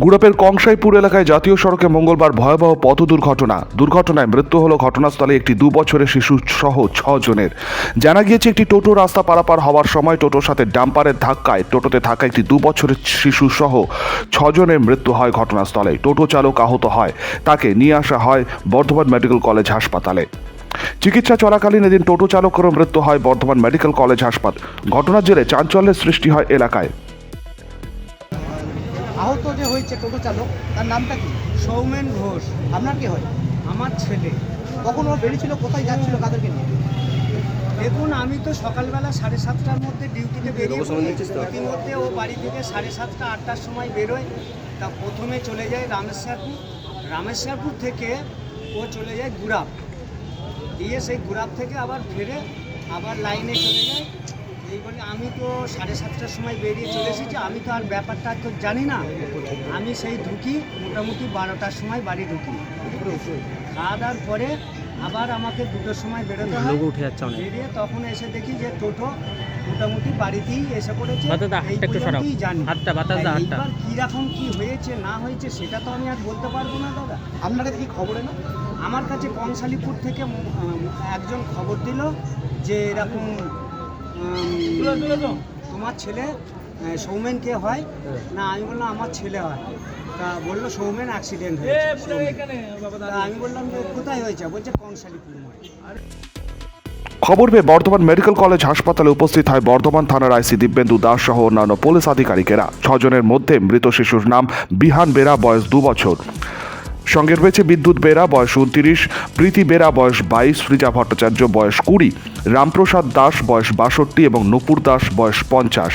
গুড়াপের কংসাইপুর এলাকায় জাতীয় সড়কে মঙ্গলবার ভয়াবহ পথ দুর্ঘটনায় মৃত্যু হলো ঘটনাস্থলে একটি 2 বছরের শিশু সহ 6 জনের। জানা গিয়েছে, একটি টোটো রাস্তা পারাপার হওয়ার সময় টোটোর সাথে ডাম্পারের ধাক্কায় টোটোতে থাকা একটি 2 বছরের শিশু সহ 6 জনের মৃত্যু হয় ঘটনাস্থলে। টোটো চালক আহত হয়, তাকে নিয়ে আসা হয় বর্ধমান মেডিকেল কলেজ হাসপাতালে। চিকিৎসা চলাকালীন এদিন টোটো চালকেরও মৃত্যু হয় বর্ধমান মেডিকেল কলেজ হাসপাতাল। ঘটনার জেরে চাঞ্চল্যের সৃষ্টি হয় এলাকায়। আহত যে হয়েছে টোটো চালক, তার নামটা কি? সৌমেন ঘোষ। আপনার কি হয়? আমার ছেলে। কখন ও বেরিয়েছিল, কোথায় যাচ্ছিল, কাদেরকে নিয়ে? দেখুন, আমি তো সকালবেলা 7:30টার মধ্যে ডিউটিতে বেরিয়ে পড়ি। ইতিমধ্যে ও বাড়ি থেকে 7:30 8টার সময় বেরোয়। তা প্রথমে চলে যায় রামেশ্বরপুর থেকে ও চলে যায় গুড়াপ, দিয়ে সেই গুড়াপ থেকে আবার ফিরে আবার লাইনে চলে যায়। এই বলে আমি তো 7:30টার সময় বেরিয়ে চলে এসেছি, আমি তো আর ব্যাপারটা তো জানি না। আমি সেই ঢুকি মোটামুটি 12টার সময় বাড়ি ঢুকি। খাওয়া দাওয়ার পরে আবার আমাকে 2টোর সময় বেরোতে হয়। বেরিয়ে তখন এসে দেখি যে টোটো মোটামুটি বাড়িতেই এসে পড়েছে। এই পর্যন্তই জানি। এইবার কীরকম কী হয়েছে না হয়েছে সেটা তো আমি আর বলতে পারবো না দাদা। আপনার কাছে কি খবর এলো? আমার কাছে কংসালীপুর থেকে একজন খবর দিল যে এরকম তোমার ছেলে সৌমেন কে হয় না? আমি বললাম আমার ছেলে হয়। তা বললো সৌমেন অ্যাক্সিডেন্ট হয়েছে। তা আমি বললাম যে কোথায় হয়েছে? বলছে কংসালীপুর মোড়ে। খবর পেয়ে বর্ধমান মেডিকেল কলেজ হাসপাতালে উপস্থিত হয় বর্ধমান থানার আইসি দিব্যেন্দু দাস সহ অন্যান্য পুলিশ আধিকারিকেরা। 6 জনের মধ্যে মৃত শিশুর নাম বিহান বেরা, বয়স 2 বছর। সঙ্গে রয়েছে বিদ্যুৎ বেরা, বয়স 29, প্রীতি বেরা, বয়স 22, সৃজা ভট্টাচার্য, বয়স 20, রামপ্রসাদ দাস, বয়স 62 এবং নুপুর দাস, বয়স 50।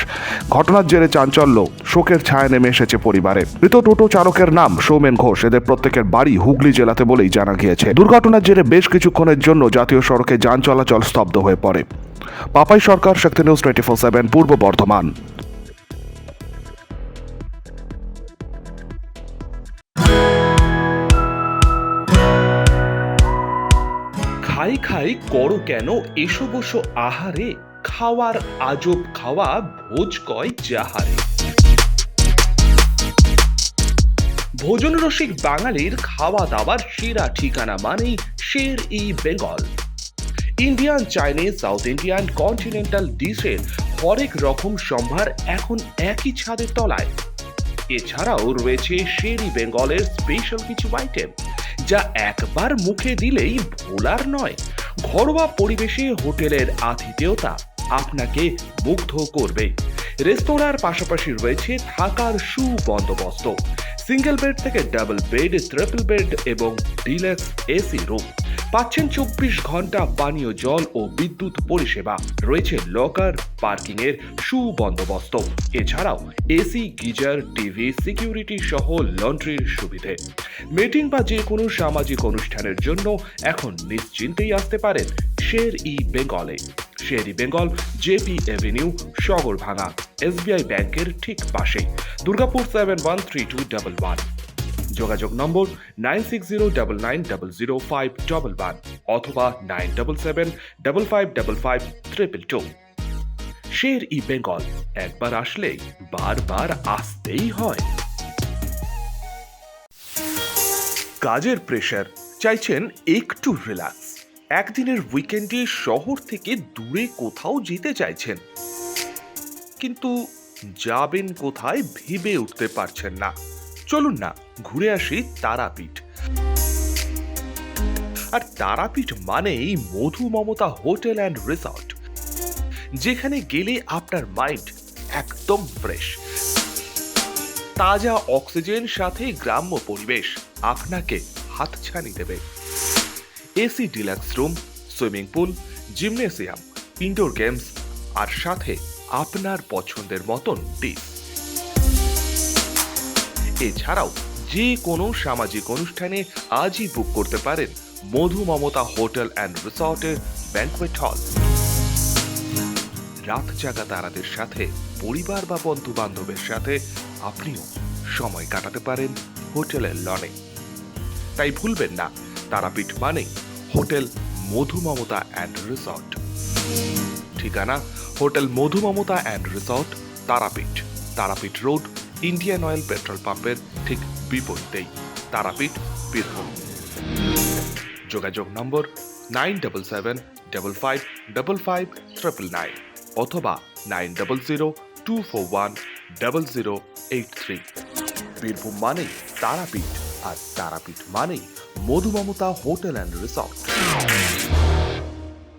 ঘটনার জেরে চাঞ্চল্য, শোকের ছায়া নেমে এসেছে পরিবারে। মৃত টোটো চালকের নাম সৌমেন ঘোষ। এদের প্রত্যেকের বাড়ি হুগলি জেলাতে বলেই জানা গিয়েছে। দুর্ঘটনার জেরে বেশ কিছুক্ষণের জন্য জাতীয় সড়কে যান চলাচল স্তব্ধ হয়ে পড়ে। পাপাই সরকার, শক্তি নিউজ 24/7, পূর্ব বর্ধমান। খাই খাই করো কেন এসো বসো আহারে, খাওয়ার আজব খাওয়া ভোজ কয় যাহারে। ভোজন রসিক বাঙালির খাওয়া দাওয়ার সেরা ঠিকানা মানেই Sher e Bengal. Indian, Chinese, South Indian, continental ডিশের হরেক রকম সম্ভার এখন একই ছাদের তলায়। এছাড়াও রয়েছে শের ই বেঙ্গলের স্পেশাল কিছু আইটেম যা একবার মুখে দিলেই ভোলার নয়। ঘরোয়া পরিবেশে হোটেলের আতিথেয়তা আপনাকে মুগ্ধ করবে। রেস্তোরাঁর পাশাপাশি রয়েছে থাকার সুবন্দোবস্ত। সিঙ্গেল বেড থেকে ডাবল বেড, ট্রিপল বেড এবং ডিলাক্স এসি রুম। পাচ্ছেন 24 ঘন্টা পানীয় জল ও বিদ্যুৎ পরিষেবা। রয়েছে লকার, পার্কিং এর সুবন্দোবস্ত। এছাড়াও এসি, গিজার, টিভি, সিকিউরিটি সহ লন্ড্রির সুবিধে। মিটিং বা যে কোনো সামাজিক অনুষ্ঠানের জন্য এখন নিশ্চিন্তেই আসতে পারেন শের ই বেঙ্গলে। Sher e Bengal, JP avenue, Sagarbhanga, SBI ব্যাংকের ঠিক পাশে, দুর্গাপুর 713211। যোগাযোগ নম্বর 9609900511 অথবা 9775555222। শের ই বেঙ্গল, একবার আসলেই বারবার আসতেই হয়। কাজের প্রেশার, চাইছেন একটু রিল্যাক্স। একদিনের উইকেন্ডে শহর থেকে দূরে কোথাও যেতে চাইছেন, কিন্তু যাবেন কোথায় ভেবে উঠতে পারছেন না। চলুন না ঘুরে আসি তারাপীঠ। আর তারাপীঠ মানেই মধু মমতা হোটেল অ্যান্ড রিসর্ট, যেখানে গেলে আপনার মাইন্ড একদম ফ্রেশ। তাজা অক্সিজেন সাথে গ্রাম্য পরিবেশ আপনাকে হাতছানি দেবে। AC deluxe room, swimming pool, gymnasium, indoor games আর সাথে আপনার পছন্দের মতন ডিশ। এছাড়াও যে কোনো সামাজিক অনুষ্ঠানে আজই বুক করতে পারেন মধু মমতা হোটেল অ্যান্ড রিসর্টের ব্যাংকুয়েট হল। রাত জাগা তারাদের সাথে, পরিবার বা বন্ধু বান্ধবের সাথে আপনিও সময় কাটাতে পারেন হোটেলের লনে। তাই ভুলবেন না, তারাপীঠ মানে hotel Madhu Mamata and resort. ঠিকানা hotel Madhu Mamata and resort, Tarapith, Tarapith road, Indian oil petrol পাম্পের ঠিক বিপরীতেই, তারাপীঠ, বীরভূম। যোগাযোগ নম্বর 9775555599 অথবা 9002410083। বীরভূম মানেই তারাপীঠ, আর তারাপীঠ মানেই মধুমমতা হোটেল অ্যান্ড রিসর্ট।